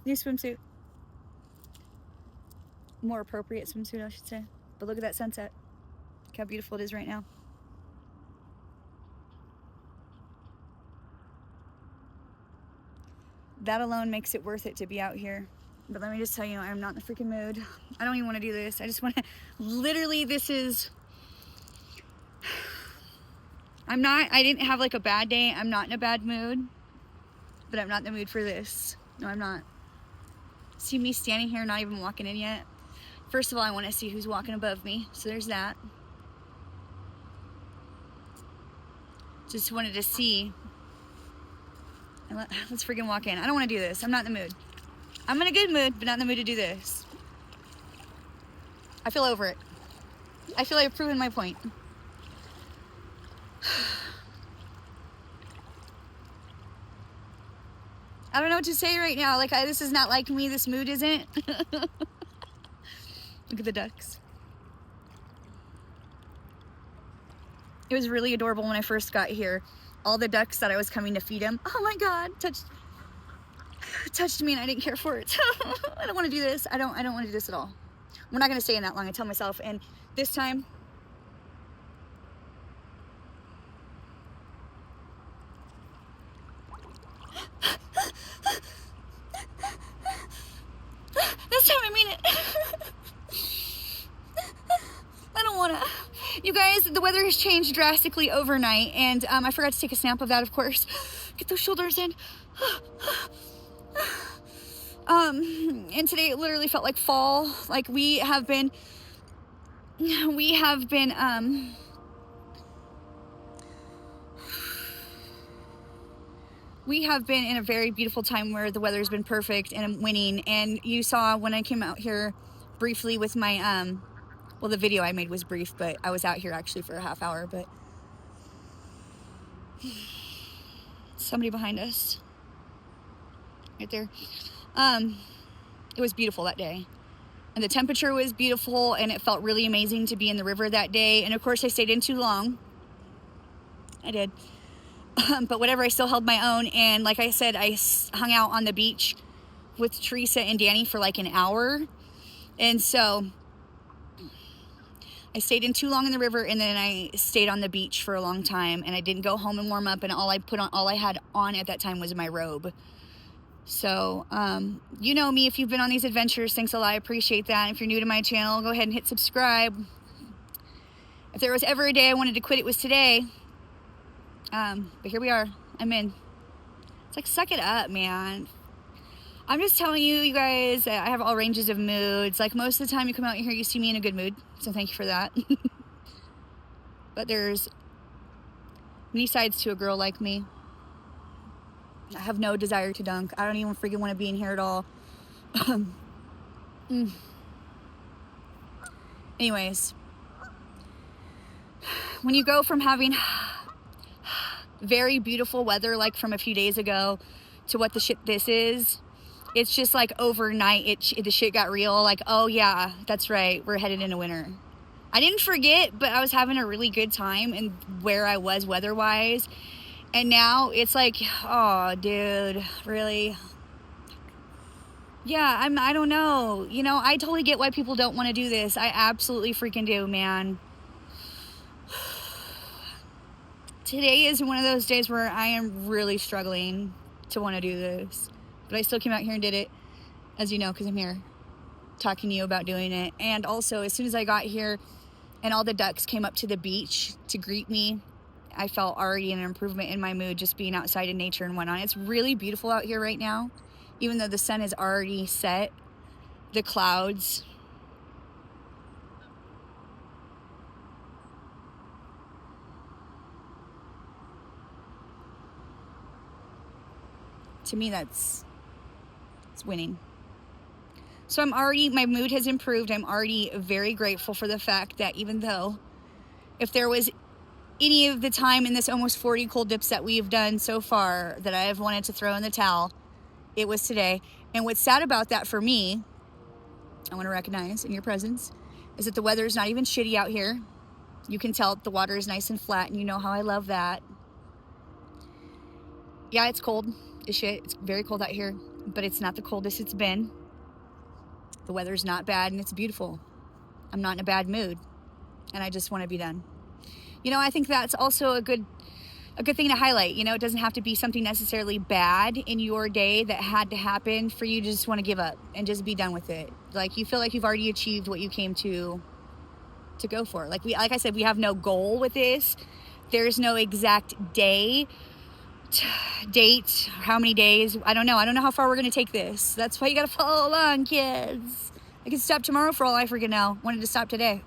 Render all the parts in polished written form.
New swimsuit. More appropriate swimsuit, I should say. But look at that sunset. Look how beautiful it is right now. That alone makes it worth it to be out here. But let me just tell you, I'm not in the freaking mood. I don't even want to do this. I just want to, literally, this is, I didn't have like a bad day. I'm not in a bad mood, but I'm not in the mood for this. No, I'm not. See me standing here, not even walking in yet. First of all, I want to see who's walking above me. So there's that. Just wanted to see. Let's freaking walk in. I don't want to do this. I'm not in the mood. I'm in a good mood, but not in the mood to do this. I feel over it. I feel like I've proven my point. I don't know what to say right now. Like, this is not like me. This mood isn't. Look at the ducks. It was really adorable when I first got here. All the ducks thought I was coming to feed them. Oh my God, touched me and I didn't care for it. I don't want to do this. I don't want to do this at all. We're not going to stay in that long, I tell myself. And this time, I mean it. I don't want to. You guys, the weather has changed drastically overnight, and I forgot to take a snap of that, of course. Get those shoulders in. And today it literally felt like fall. Like we have been in a very beautiful time where the weather's been perfect and I'm winning. And you saw when I came out here briefly with my, well, the video I made was brief, but I was out here actually for a half hour, but somebody behind us right there. It was beautiful that day. And the temperature was beautiful and it felt really amazing to be in the river that day. And of course I stayed in too long. I did. But whatever, I still held my own. And like I said, I hung out on the beach with Teresa and Danny for like an hour. And so I stayed in too long in the river, and then I stayed on the beach for a long time, and I didn't go home and warm up, and all I had on at that time was my robe. So, you know me, if you've been on these adventures, thanks a lot, I appreciate that. And if you're new to my channel, go ahead and hit subscribe. If there was ever a day I wanted to quit, it was today. But here we are, I'm in. It's like, suck it up, man. I'm just telling you, you guys, I have all ranges of moods. Like, most of the time you come out here, you see me in a good mood. So thank you for that. But there's many sides to a girl like me. I have no desire to dunk. I don't even freaking want to be in here at all. Anyways. When you go from having very beautiful weather, like from a few days ago, to what the shit this is, it's just like overnight, the shit got real. Like, oh yeah, that's right, we're headed into winter. I didn't forget, but I was having a really good time and where I was weather-wise. And now it's like, oh, dude, really? Yeah, I don't know. You know, I totally get why people don't want to do this. I absolutely freaking do, man. Today is one of those days where I am really struggling to want to do this. But I still came out here and did it, as you know, because I'm here talking to you about doing it. And also, as soon as I got here and all the ducks came up to the beach to greet me, I felt already an improvement in my mood just being outside in nature and whatnot. It's really beautiful out here right now, even though the sun is already set. The clouds, to me, it's winning. So my mood has improved. I'm already very grateful for the fact that even though if there was any of the time in this almost 40 cold dips that we've done so far that I have wanted to throw in the towel, it was today. And what's sad about that for me, I want to recognize in your presence, is that the weather is not even shitty out here. You can tell the water is nice and flat, and you know how I love that. Yeah, it's cold as shit. It's very cold out here. but it's not the coldest it's been. The weather's not bad, and it's beautiful. I'm not in a bad mood, and I just want to be done. I think that's also a good thing to highlight. It doesn't have to be something necessarily bad in your day that had to happen for you to just want to give up and just be done with it. Like, you feel like you've already achieved what you came to go for. Like I said, we have no goal with this. There's no exact date, how many days. I don't know how far we're going to take this. That's why you got to follow along, kids. I could stop tomorrow for all I freaking know. Wanted to stop today.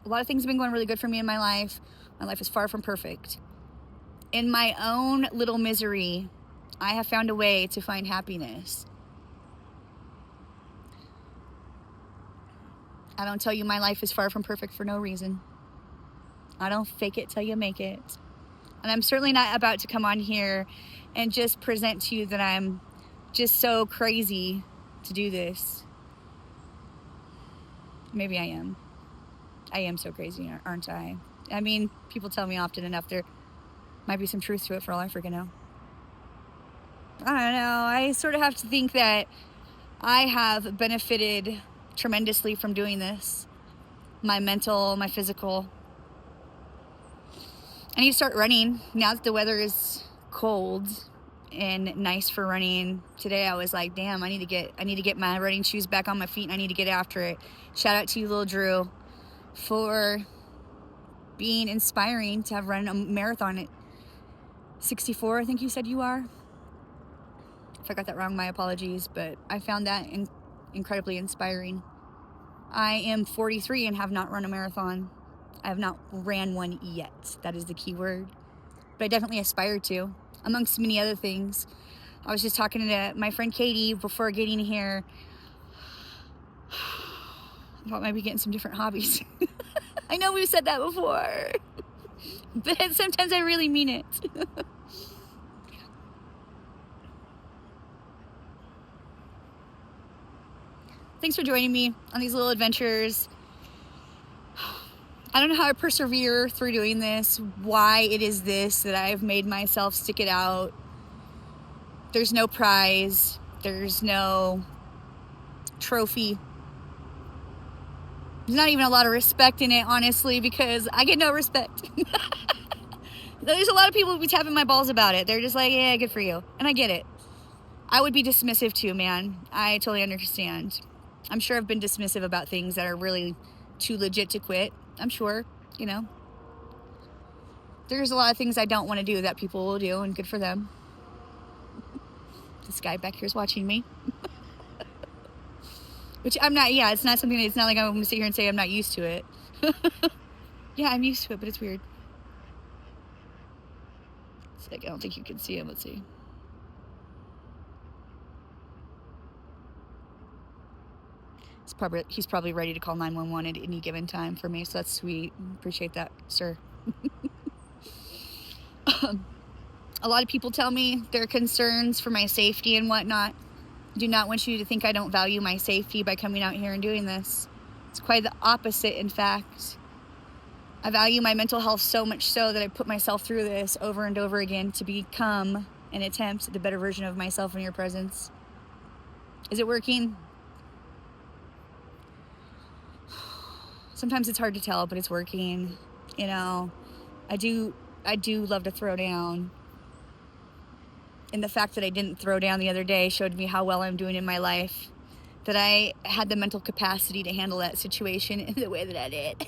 A lot of things have been going really good for me in my life. My life is far from perfect. In my own little misery, I have found a way to find happiness. I don't tell you my life is far from perfect for no reason. I don't fake it till you make it. And I'm certainly not about to come on here and just present to you that I'm just so crazy to do this. Maybe I am. I am so crazy, aren't I? I mean, people tell me often enough there might be some truth to it for all I freaking know. I don't know. I sort of have to think that I have benefited tremendously from doing this. My mental, my physical. I need to start running now that the weather is cold and nice for running. Today I was like, damn, I need to get my running shoes back on my feet and I need to get after it. Shout out to you, little Drew, for being inspiring to have run a marathon at 64, I think you said you are. If I got that wrong, my apologies, but I found that incredibly inspiring. I am 43 and have not run a marathon. I have not ran one yet. That is the key word. But I definitely aspire to, amongst many other things. I was just talking to my friend Katie before getting here about maybe getting some different hobbies. I know we've said that before, but sometimes I really mean it. Thanks for joining me on these little adventures. I don't know how I persevere through doing this, why it is this that I've made myself stick it out. There's no prize. There's no trophy. There's not even a lot of respect in it, honestly, because I get no respect. There's a lot of people who be tapping my balls about it. They're just like, yeah, good for you. And I get it. I would be dismissive too, man. I totally understand. I'm sure I've been dismissive about things that are really too legit to quit. I'm sure, There's a lot of things I don't want to do that people will do, and good for them. This guy back here is watching me. Which I'm not, it's not something, it's not like I'm going to sit here and say I'm not used to it. Yeah, I'm used to it, but it's weird. It's like, I don't think you can see him. Let's see. He's probably ready to call 911 at any given time for me, so that's sweet. Appreciate that, sir. A lot of people tell me their concerns for my safety and whatnot. I do not want you to think I don't value my safety by coming out here and doing this. It's quite the opposite, in fact. I value my mental health so much so that I put myself through this over and over again to become an attempt at the better version of myself in your presence. Is it working? Sometimes it's hard to tell, but it's working. I do love to throw down. And the fact that I didn't throw down the other day showed me how well I'm doing in my life. That I had the mental capacity to handle that situation in the way that I did.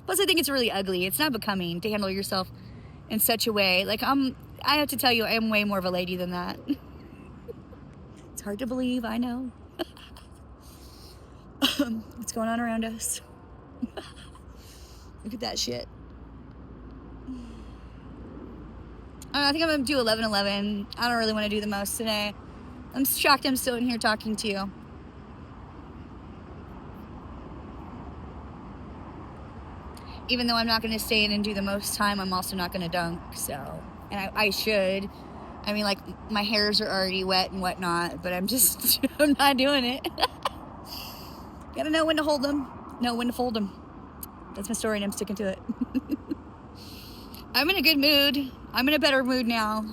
Plus, I think it's really ugly. It's not becoming to handle yourself in such a way. Like, I have to tell you, I am way more of a lady than that. It's hard to believe, I know. What's going on around us? Look at that shit. I think I'm going to do 11:11. I don't really want to do the most today. I'm shocked I'm still in here talking to you. Even though I'm not going to stay in and do the most time, I'm also not going to dunk, so. And I should. I mean, like, my hairs are already wet and whatnot, but I'm not doing it. Gotta know when to hold them, know when to fold them. That's my story and I'm sticking to it. I'm in a good mood. I'm in a better mood now.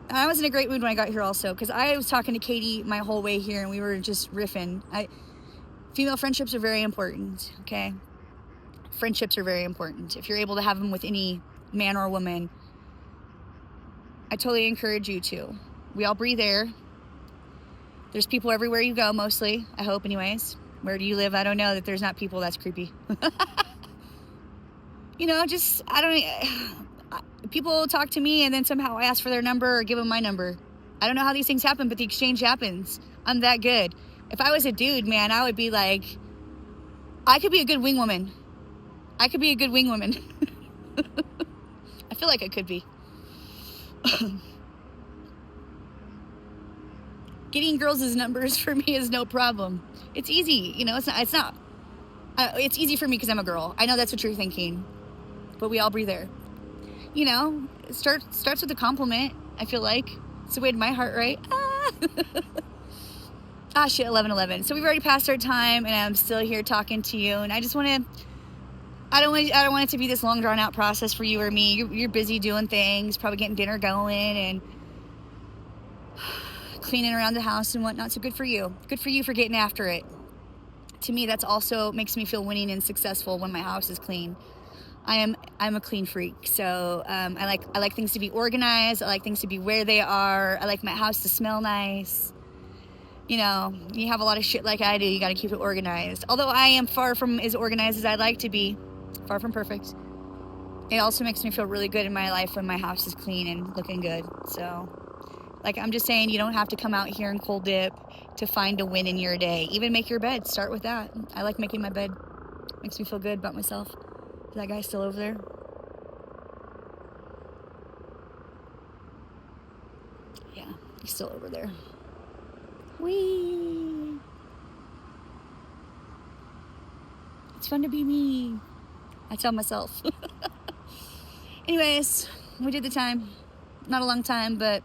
I was in a great mood when I got here also, because I was talking to Katie my whole way here and we were just riffing. Female friendships are very important, okay? Friendships are very important. If you're able to have them with any man or woman, I totally encourage you to. We all breathe air. There's people everywhere you go, mostly. I hope, anyways. Where do you live? I don't know. That there's not people. That's creepy. You know, just, I don't... People talk to me and then somehow I ask for their number or give them my number. I don't know how these things happen, but the exchange happens. I'm that good. If I was a dude, man, I would be like... I could be a good wing woman. I could be a good wing woman. I feel like I could be. Getting girls' numbers for me is no problem. It's easy, you know. It's not. It's easy for me because I'm a girl. I know that's what you're thinking, but we all breathe air. You know, it starts with a compliment. I feel like it's the way to my heart, right? Shit, 11:11. So we've already passed our time, and I'm still here talking to you. And I just want to. I don't want it to be this long drawn out process for you or me. You're busy doing things, probably getting dinner going and cleaning around the house and whatnot. So good for you. Good for you for getting after it. To me, that's also makes me feel winning and successful when my house is clean. I'm a clean freak, so I like things to be organized. I like things to be where they are. I like my house to smell nice. You know, you have a lot of shit like I do. You got to keep it organized. Although I am far from as organized as I'd like to be, far from perfect. It also makes me feel really good in my life when my house is clean and looking good. So, like I'm just saying, you don't have to come out here and cold dip to find a win in your day. Even make your bed. Start with that. I like making my bed. Makes me feel good about myself. Is that guy still over there? Yeah, he's still over there. Whee! It's fun to be me. I tell myself. Anyways, we did the time. Not a long time, but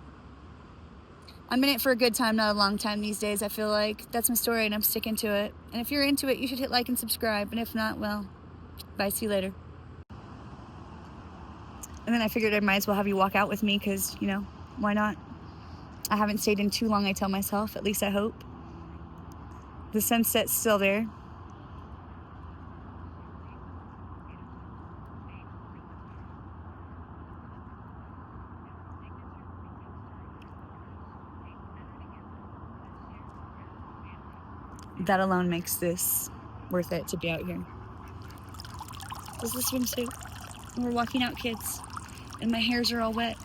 I'm in it for a good time, not a long time these days, I feel like. That's my story, and I'm sticking to it. And if you're into it, you should hit like and subscribe. And if not, well, bye, see you later. And then I figured I might as well have you walk out with me, because, you know, why not? I haven't stayed in too long, I tell myself. At least I hope. The sunset's still there. That alone makes this worth it to be out here. This is the swimsuit. And we're walking out, kids. And my hairs are all wet.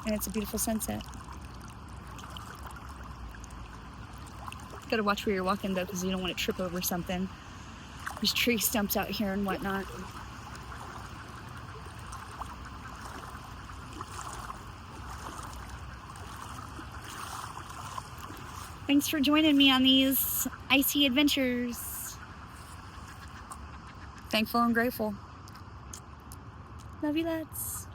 And it's a beautiful sunset. Gotta watch where you're walking though, because you don't want to trip over something. There's tree stumps out here and whatnot. Thanks for joining me on these icy adventures. Thankful and grateful. Love you lots.